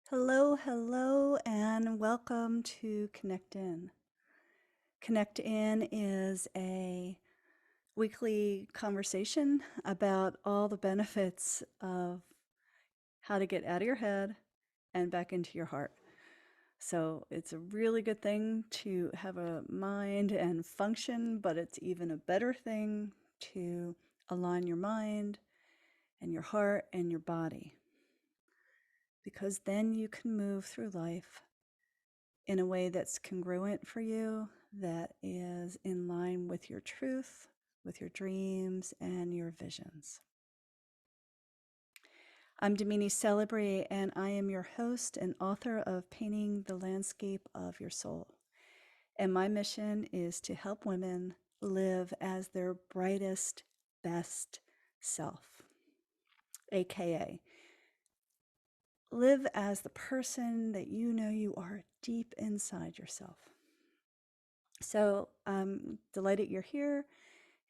Hello, hello, and welcome to Connect In. Connect In is a weekly conversation about all the benefits of how to get out of your head and back into your heart. So it's a really good thing to have a mind and function, but it's even a better thing to align your mind and your heart and your body, because then you can move through life in a way that's congruent for you, that is in line with your truth, with your dreams, and your visions. I'm Damini Celebre, and I am your host and author of Painting the Landscape of Your Soul. And my mission is to help women live as their brightest, best self, aka live as the person that you know you are deep inside yourself. So I'm delighted you're here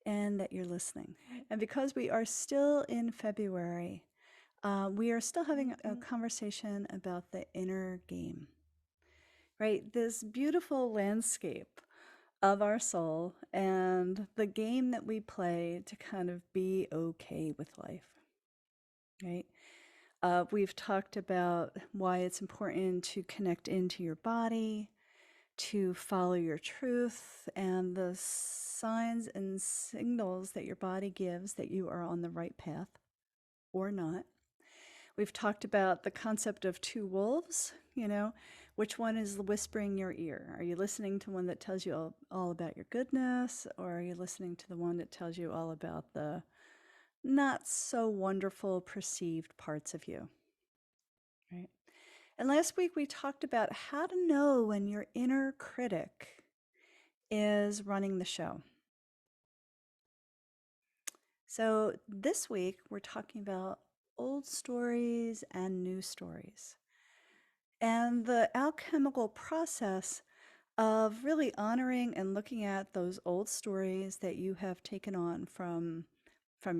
and that you're listening. And because we are still in February, we are still having a conversation about the inner game, right? This beautiful landscape of our soul and the game that we play to kind of be okay with life, right? We've talked about why it's important to connect into your body, to follow your truth, and the signs and signals that your body gives that you are on the right path or not. We've talked about the concept of two wolves, which one is whispering your ear? Are you listening to one that tells you all about your goodness, or are you listening to the one that tells you all about the not so wonderful perceived parts of you, right? And last week we talked about how to know when your inner critic is running the show. So this week we're talking about old stories and new stories, and the alchemical process of really honoring and looking at those old stories that you have taken on from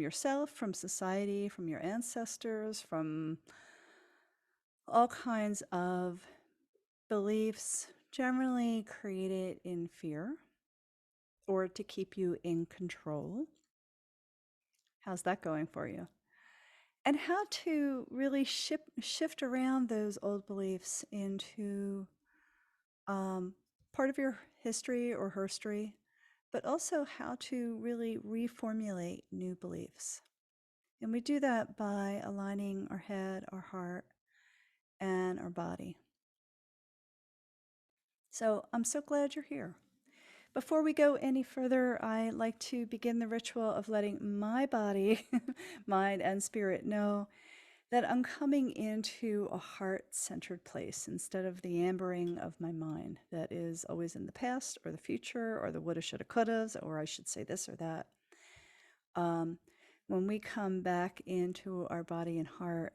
yourself, from society, from your ancestors, from all kinds of beliefs generally created in fear or to keep you in control. How's that going for you? And how to really shift around those old beliefs into part of your history or herstory, but also how to really reformulate new beliefs. And we do that by aligning our head, our heart, and our body. So I'm so glad you're here. Before we go any further, I like to begin the ritual of letting my body, mind, and spirit know that I'm coming into a heart-centered place instead of the ambering of my mind that is always in the past or the future or the woulda, shoulda, couldas, or I should say this or that. When we come back into our body and heart,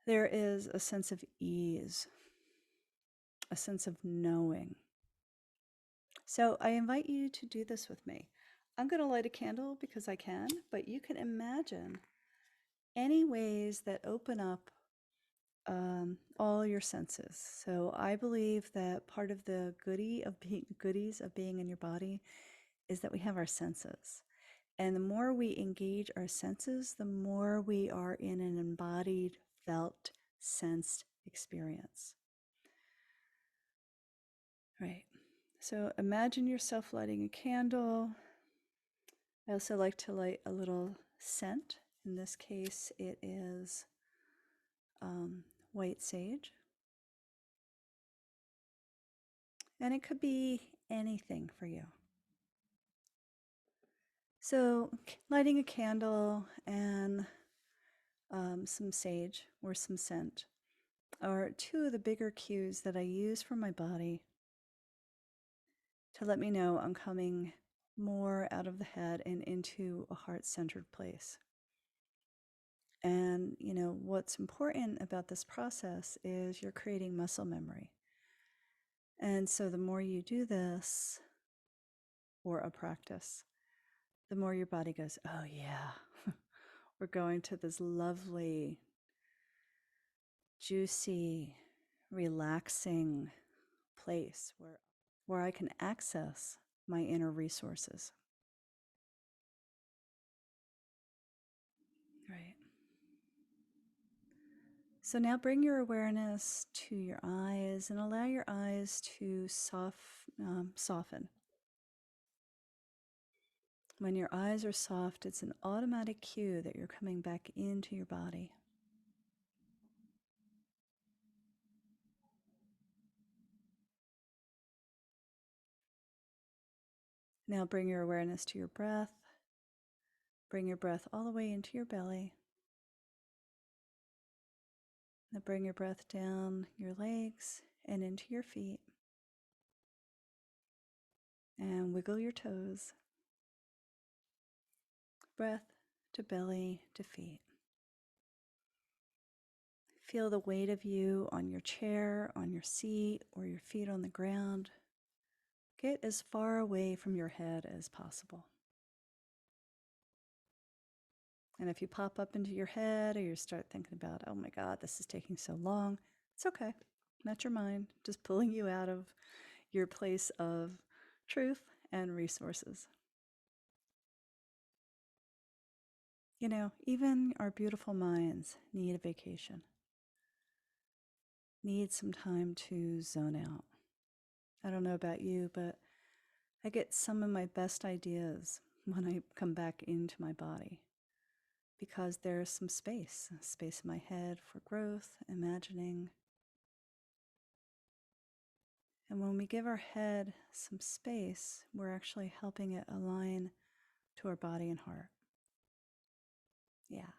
there is a sense of ease, a sense of knowing. So I invite you to do this with me. I'm going to light a candle because I can, but you can imagine any ways that open up all your senses. So I believe that part of the goodies of being in your body is that we have our senses. And the more we engage our senses, the more we are in an embodied, felt, sensed experience. Right. So imagine yourself lighting a candle. I also like to light a little scent. In this case, it is white sage. And it could be anything for you. So lighting a candle and some sage or some scent are two of the bigger cues that I use for my body to let me know I'm coming more out of the head and into a heart-centered place. And, what's important about this process is you're creating muscle memory. And so the more you do this, or a practice, the more your body goes, oh yeah, we're going to this lovely juicy, relaxing place where I can access my inner resources. Right. So now bring your awareness to your eyes and allow your eyes to soften. When your eyes are soft, it's an automatic cue that you're coming back into your body. Now bring your awareness to your breath. Bring your breath all the way into your belly. Now bring your breath down your legs and into your feet. And wiggle your toes. Breath to belly to feet. Feel the weight of you on your chair, on your seat, or your feet on the ground. Get as far away from your head as possible. And if you pop up into your head or you start thinking about, oh my God, this is taking so long, it's okay. That's your mind just pulling you out of your place of truth and resources. You know, even our beautiful minds need a vacation, need some time to zone out. I don't know about you, but I get some of my best ideas when I come back into my body because there's some space in my head for growth, imagining. And when we give our head some space, we're actually helping it align to our body and heart. Yeah.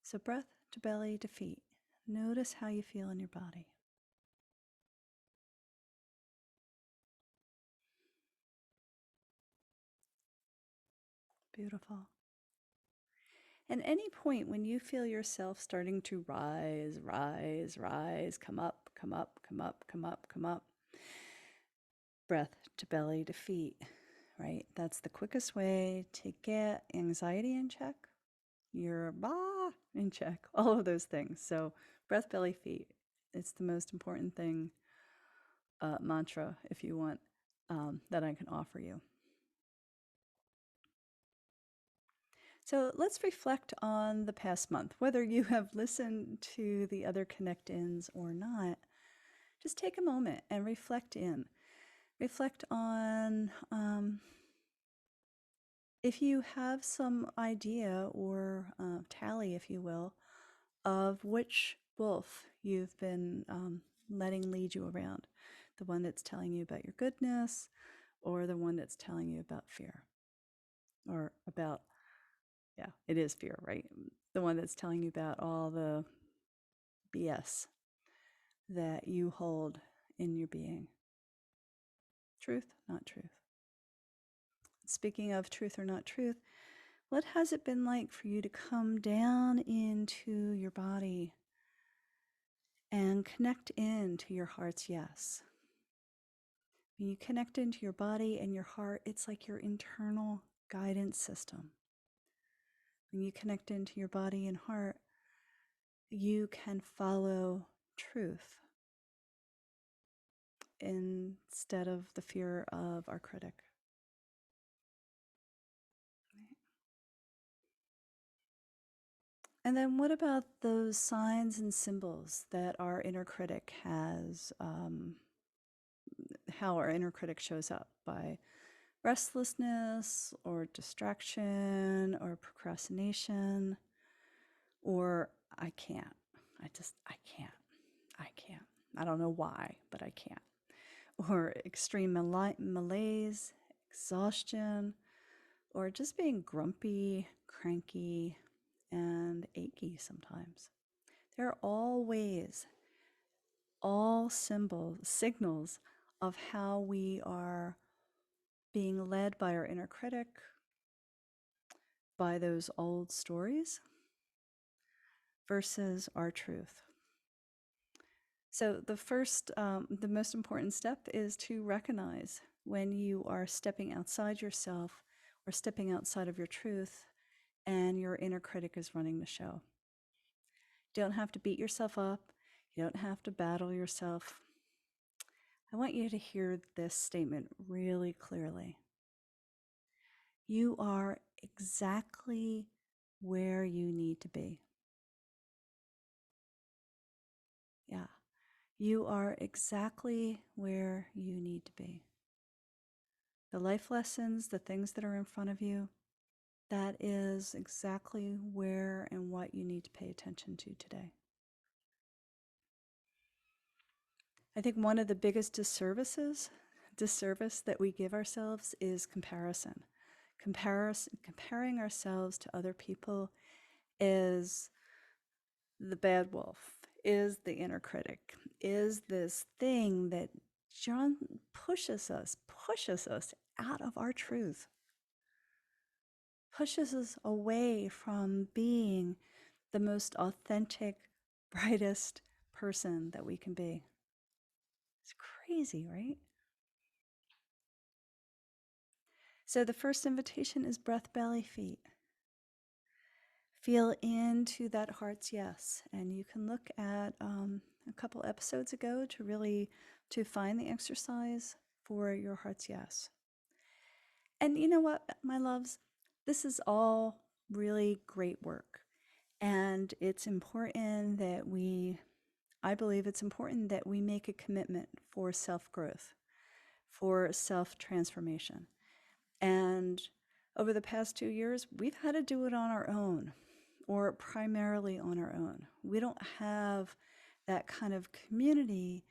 So breath to belly to feet. Notice how you feel in your body. Beautiful. At any point when you feel yourself starting to rise, come up, come up, come up, come up, come up, breath to belly to feet, right? That's the quickest way to get anxiety in check, your in check, all of those things. So breath, belly, feet. It's the most important thing, mantra, if you want, that I can offer you. So let's reflect on the past month. Whether you have listened to the other connect-ins or not, just take a moment and reflect in. Reflect on if you have some idea or tally, if you will, of which wolf you've been letting lead you around. The one that's telling you about your goodness or the one that's telling you about fear or about, yeah, it is fear, right? The one that's telling you about all the BS that you hold in your being. Truth, not truth. Speaking of truth or not truth, what has it been like for you to come down into your body and connect into your heart's yes? When you connect into your body and your heart, it's like your internal guidance system. When you connect into your body and heart, you can follow truth instead of the fear of our critic. And then what about those signs and symbols that our inner critic has, how our inner critic shows up by restlessness or distraction or procrastination or I can't, I can't. I don't know why, but I can't. Or extreme malaise, exhaustion, or just being grumpy, cranky, and achy sometimes. They're all ways, all signals of how we are being led by our inner critic, by those old stories, versus our truth. So the most important step is to recognize when you are stepping outside yourself or stepping outside of your truth and your inner critic is running the show. You don't have to beat yourself up. You don't have to battle yourself. I want you to hear this statement really clearly. You are exactly where you need to be. Yeah, you are exactly where you need to be. The life lessons, the things that are in front of you, that is exactly where and what you need to pay attention to today. I think one of the biggest disservice that we give ourselves is comparison. Comparing ourselves to other people is the bad wolf, is the inner critic, is this thing that John pushes us out of our truth, pushes us away from being the most authentic, brightest person that we can be. It's crazy, right? So the first invitation is breath, belly, feet. Feel into that heart's yes. And you can look at a couple episodes ago to find the exercise for your heart's yes. And you know what, my loves? This is all really great work. And it's important that I believe it's important that we make a commitment for self-growth, for self-transformation. And over the past 2 years, we've had to do it on our own, or primarily on our own. We don't have that kind of community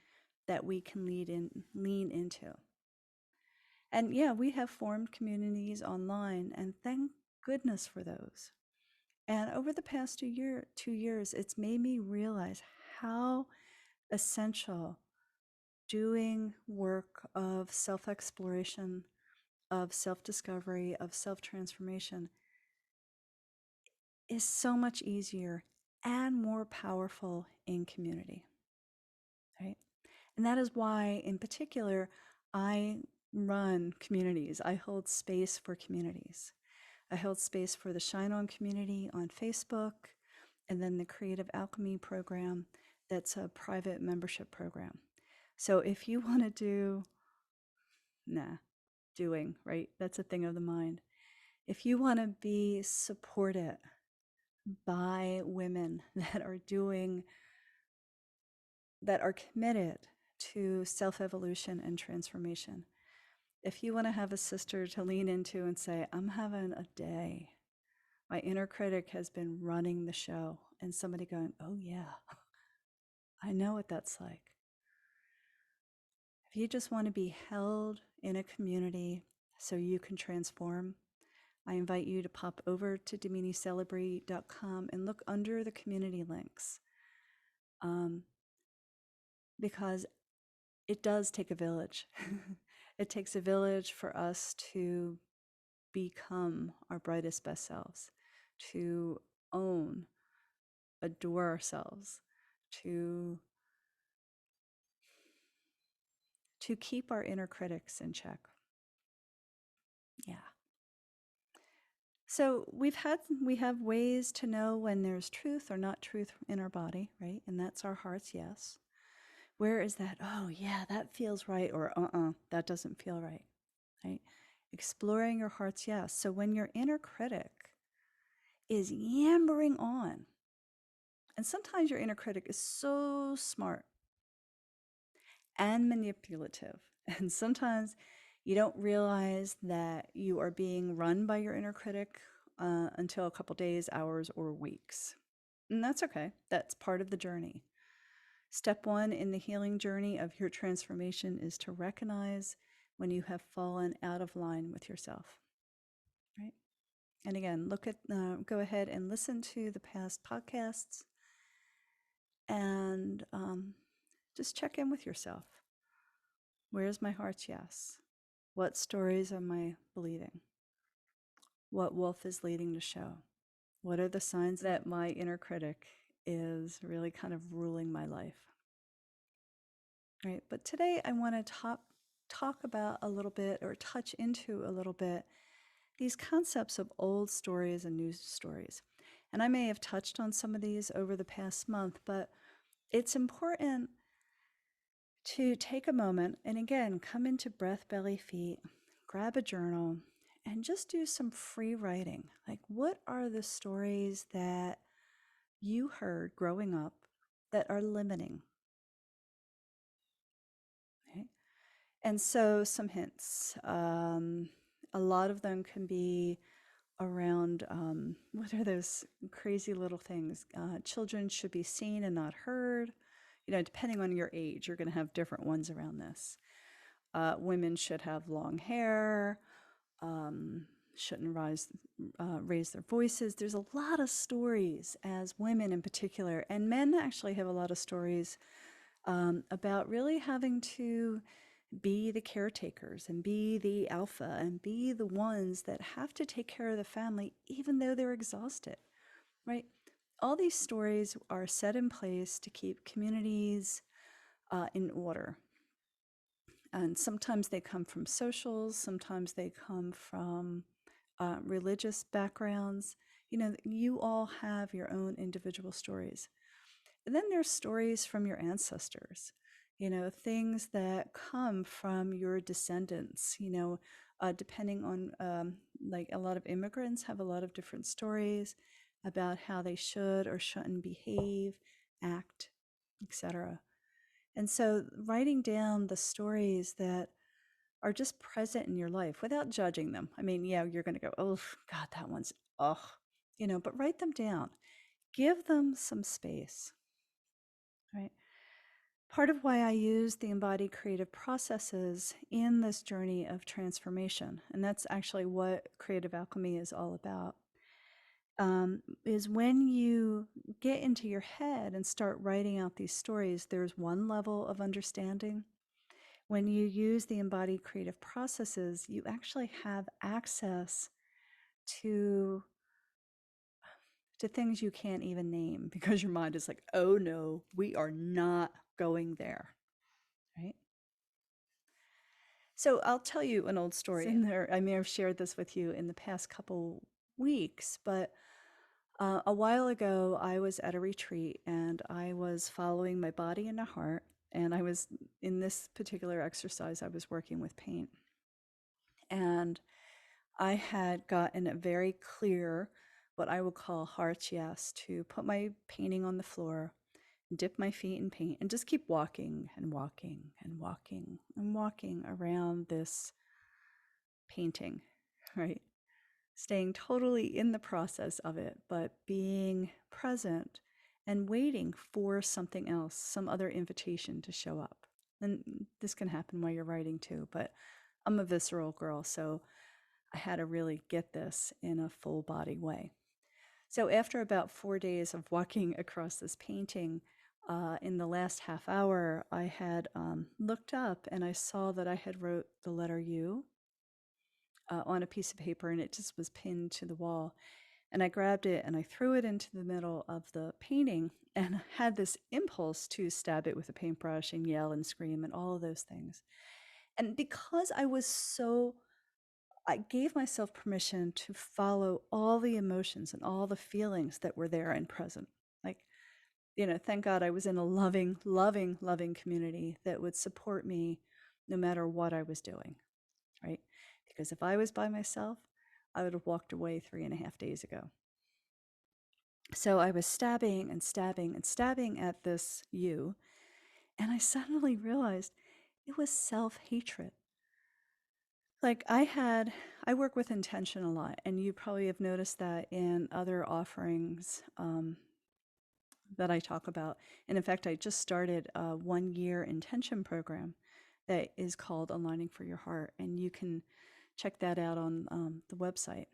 that we can lean into. And yeah, we have formed communities online, and thank goodness for those. And over the past 2 years, it's made me realize how essential doing work of self-exploration, of self-discovery, of self-transformation is so much easier and more powerful in community, right? And that is why, in particular, I run communities. I hold space for communities. I hold space for the Shine On community on Facebook, and then the Creative Alchemy program, that's a private membership program. So if you want to doing, right? That's a thing of the mind. If you want to be supported by women that are committed to self-evolution and transformation, if you want to have a sister to lean into and say, I'm having a day, my inner critic has been running the show, and somebody going, oh yeah, I know what that's like. If you just want to be held in a community so you can transform, I invite you to pop over to DaminiCelebrate.com and look under the community links, because it does take a village. It takes a village for us to become our brightest, best selves, to own, adore ourselves, to keep our inner critics in check. Yeah. So we have ways to know when there's truth or not truth in our body, right? And that's our heart's yes. Where is that? Oh yeah, that feels right, or that doesn't feel right, right? Exploring your heart's yes. So when your inner critic is yammering on, and sometimes your inner critic is so smart and manipulative, and sometimes you don't realize that you are being run by your inner critic until a couple days, hours, or weeks. And that's okay. That's part of the journey. Step one in the healing journey of your transformation is to recognize when you have fallen out of line with yourself, right? And again, go ahead and listen to the past podcasts and just check in with yourself. Where's my heart's yes? What stories am I believing? What wolf is leading to show? What are the signs that my inner critic is really kind of ruling my life? Right. But today I want to talk about a little bit, or touch into a little bit, these concepts of old stories and new stories. And I may have touched on some of these over the past month, but it's important to take a moment and again come into breath, belly, feet, grab a journal, and just do some free writing. Like, what are the stories that you heard growing up that are limiting? Okay. And so, some hints. A lot of them can be around what are those crazy little things? Children should be seen and not heard. You know, depending on your age, you're going to have different ones around this. Women should have long hair, um, shouldn't raise their voices. There's a lot of stories as women in particular, and men actually have a lot of stories about really having to be the caretakers and be the alpha and be the ones that have to take care of the family, even though they're exhausted, right? All these stories are set in place to keep communities in order. And sometimes they come from socials, sometimes they come from religious backgrounds. You know, you all have your own individual stories. And then there's stories from your ancestors, you know, things that come from your descendants, you know, depending on, like a lot of immigrants have a lot of different stories about how they should or shouldn't behave, act, etc. And so writing down the stories that are just present in your life without judging them. I mean, yeah, you're going to go, oh, God, that one's, oh, you know, but write them down. Give them some space, right? Part of why I use the embodied creative processes in this journey of transformation, and that's actually what creative alchemy is all about, is when you get into your head and start writing out these stories, there's one level of understanding. When you use the embodied creative processes, you actually have access to things you can't even name because your mind is like, oh no, we are not going there, right? So I'll tell you an old story. In there, I may have shared this with you in the past couple weeks, but a while ago, I was at a retreat and I was following my body and my heart. And I was in this particular exercise, I was working with paint. And I had gotten a very clear, what I would call heart's yes, to put my painting on the floor, dip my feet in paint, and just keep walking and walking and walking and walking around this painting, right? Staying totally in the process of it, but being present and waiting for something else, some other invitation to show up. And this can happen while you're writing too, but I'm a visceral girl, so I had to really get this in a full body way. So after about 4 days of walking across this painting, in the last half hour, I had looked up and I saw that I had wrote the letter U on a piece of paper, and it just was pinned to the wall. And I grabbed it and I threw it into the middle of the painting and had this impulse to stab it with a paintbrush and yell and scream and all of those things. And because I gave myself permission to follow all the emotions and all the feelings that were there and present. Like, you know, thank God I was in a loving, loving, loving community that would support me no matter what I was doing, right? Because if I was by myself, I would have walked away 3.5 days ago. So I was stabbing and stabbing and stabbing at this you, and I suddenly realized it was self-hatred. Like I work with intention a lot, and you probably have noticed that in other offerings that I talk about. And in fact, I just started a 1-year intention program that is called Aligning for Your Heart, and you can check that out on the website.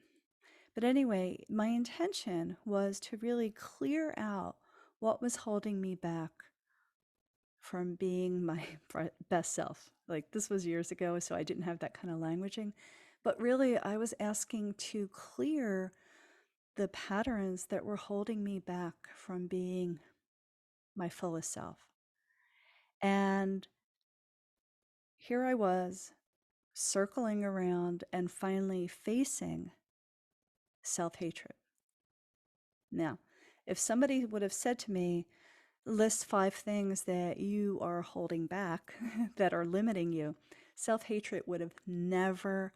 But anyway, my intention was to really clear out what was holding me back from being my best self. Like, this was years ago, so I didn't have that kind of languaging. But really, I was asking to clear the patterns that were holding me back from being my fullest self. And here I was, circling around and finally facing self hatred. Now, if somebody would have said to me, List 5 things that you are holding back that are limiting you. Self hatred would have never,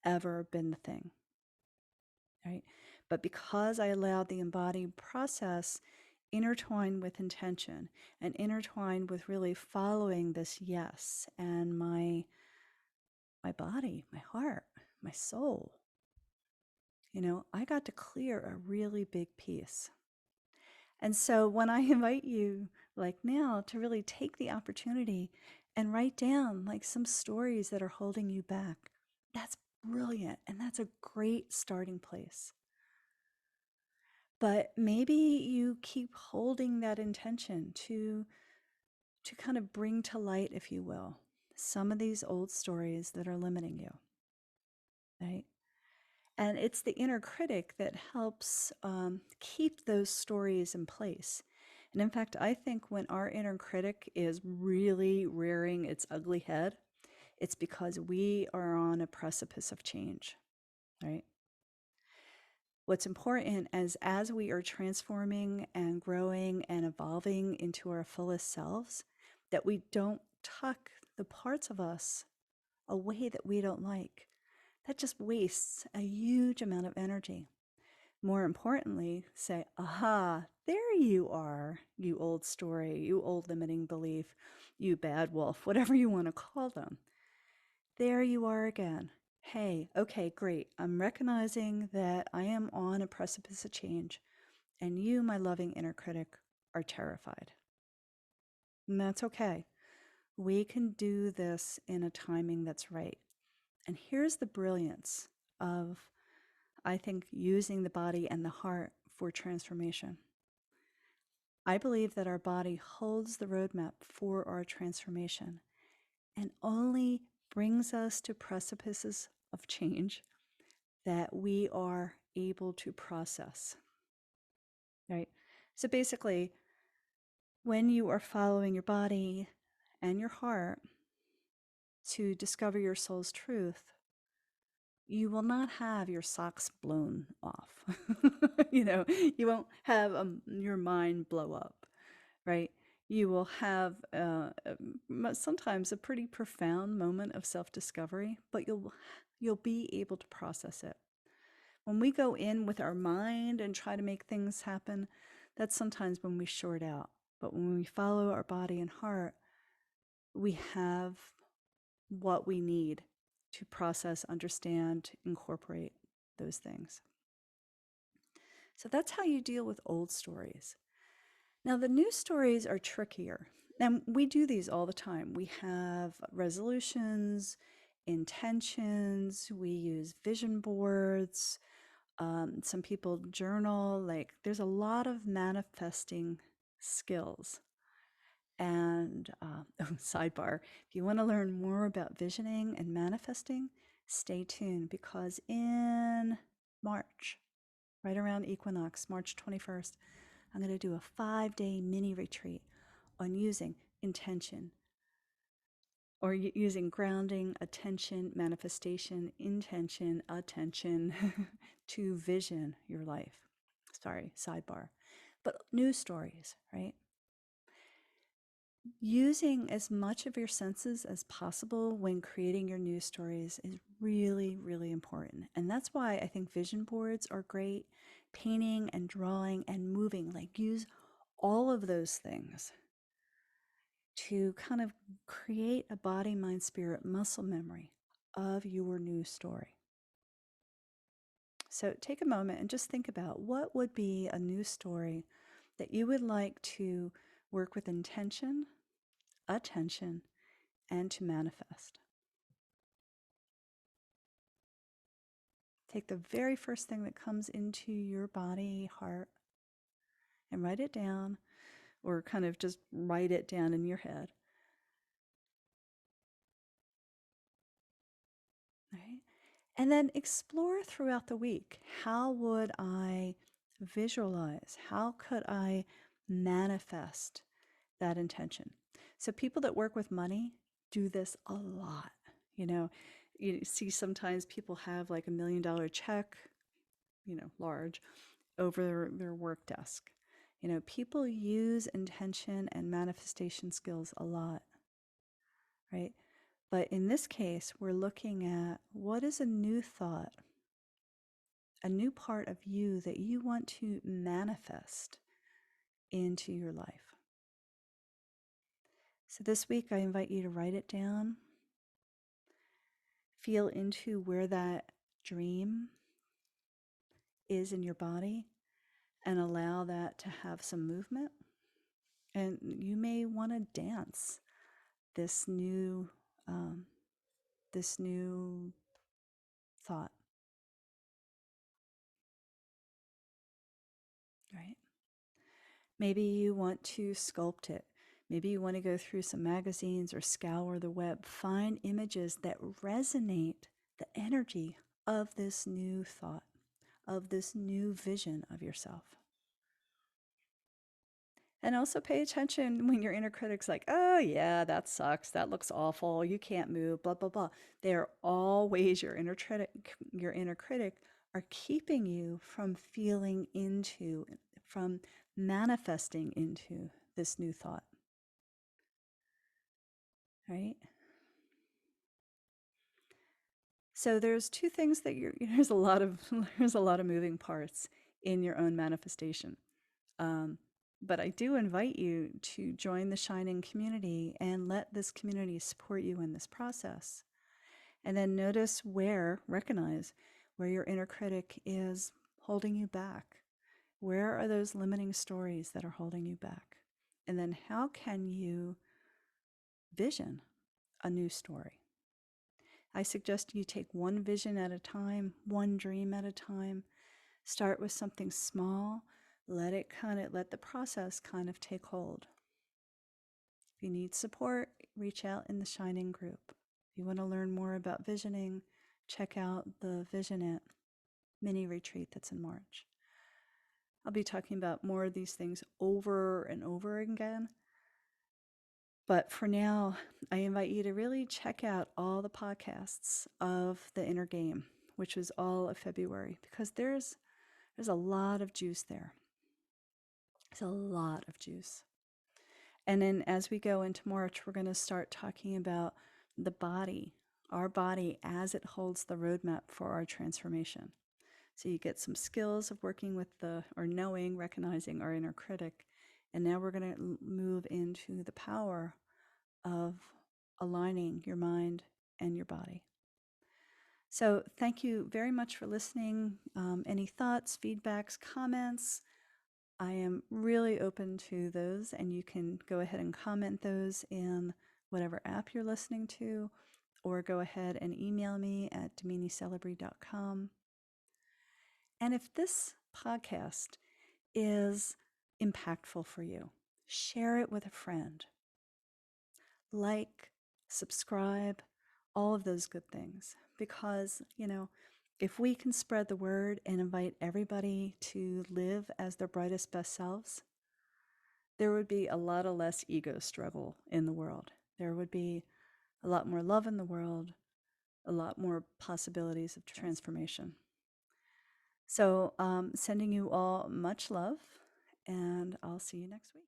ever been the thing, right? But because I allowed the embodied process intertwined with intention and intertwined with really following this yes and my body, my heart, my soul, I got to clear a really big piece. And so when I invite you, like now, to really take the opportunity and write down like some stories that are holding you back, that's brilliant. And that's a great starting place. But maybe you keep holding that intention to kind of bring to light, if you will, some of these old stories that are limiting you, right? And it's the inner critic that helps keep those stories in place. And in fact, I think when our inner critic is really rearing its ugly head, it's because we are on a precipice of change, right? What's important is as we are transforming and growing and evolving into our fullest selves, that we don't tuck the parts of us away that we don't like. That just wastes a huge amount of energy. More importantly, say, aha, there you are, you old story, you old limiting belief, you bad wolf, whatever you want to call them. There you are again. Hey, okay, great. I'm recognizing that I am on a precipice of change, and you, my loving inner critic, are terrified. And that's okay. We can do this in a timing that's right. And here's the brilliance of, I think, using the body and the heart for transformation. I believe that our body holds the roadmap for our transformation and only brings us to precipices of change that we are able to process, right? So basically, when you are following your body and your heart to discover your soul's truth, you will not have your socks blown off. You won't have your mind blow up, right? You will have sometimes a pretty profound moment of self-discovery, but you'll be able to process it. When we go in with our mind and try to make things happen, that's sometimes when we short out. But when we follow our body and heart, we have what we need to process, understand, incorporate those things. So that's how you deal with old stories. Now, the new stories are trickier. And we do these all the time. We have resolutions, intentions, we use vision boards. Some people journal. Like, there's a lot of manifesting skills. And sidebar, if you want to learn more about visioning and manifesting, stay tuned because in March, right around equinox, March 21st, I'm going to do a 5-day mini retreat on using intention or using grounding, attention, manifestation, intention, attention to vision your life. Sorry, sidebar. But news stories, right? Using as much of your senses as possible when creating your news stories is really, really important. And that's why I think vision boards are great. Painting and drawing and moving, like use all of those things to kind of create a body, mind, spirit, muscle memory of your news story. So take a moment and just think about what would be a news story that you would like to work with intention, attention, and to manifest. Take the very first thing that comes into your body, heart, and write it down, or kind of just write it down in your head. Right? And then explore throughout the week. How would I visualize? How could I manifest that intention? So people that work with money do this a lot. You see sometimes people have like $1 million check, large, over their work desk. You know, people use intention and manifestation skills a lot, right? But in this case, we're looking at what is a new thought, a new part of you that you want to manifest into your life. So this week, I invite you to write it down, feel into where that dream is in your body, and allow that to have some movement. And you may want to dance this new um, this new thought, right? Maybe you want to sculpt it. Maybe you want to go through some magazines or scour the web, find images that resonate the energy of this new thought, of this new vision of yourself. And also pay attention when your inner critic's like, oh, yeah, that sucks. That looks awful. You can't move, blah, blah, blah. They're all ways your inner critic are keeping you from feeling into, from manifesting into this new thought, right? So there's two things that there's a lot of there's a lot of moving parts in your own manifestation. But I do invite you to join the Shining community and let this community support you in this process. And then recognize where your inner critic is holding you back. Where are those limiting stories that are holding you back? And then how can you vision a new story? I suggest you take one vision at a time, one dream at a time. Start with something small. Let the process kind of take hold. If you need support, reach out in the Shining group. If you want to learn more about visioning, check out the Vision It mini retreat that's in March. I'll be talking about more of these things over and over again. But for now, I invite you to really check out all the podcasts of the Inner Game, which was all of February, because there's a lot of juice there. There's a lot of juice. And then as we go into March, we're going to start talking about the body, our body as it holds the roadmap for our transformation. So you get some skills of working with knowing, recognizing our inner critic. And now we're going to move into the power of aligning your mind and your body. So thank you very much for listening. Any thoughts, feedbacks, comments? I am really open to those, and you can go ahead and comment those in whatever app you're listening to, or go ahead and email me at dominicelebri.com. And if this podcast is impactful for you, share it with a friend. Like, subscribe, all of those good things. Because, if we can spread the word and invite everybody to live as their brightest, best selves, there would be a lot of less ego struggle in the world. There would be a lot more love in the world, a lot more possibilities of transformation. So sending you all much love, and I'll see you next week.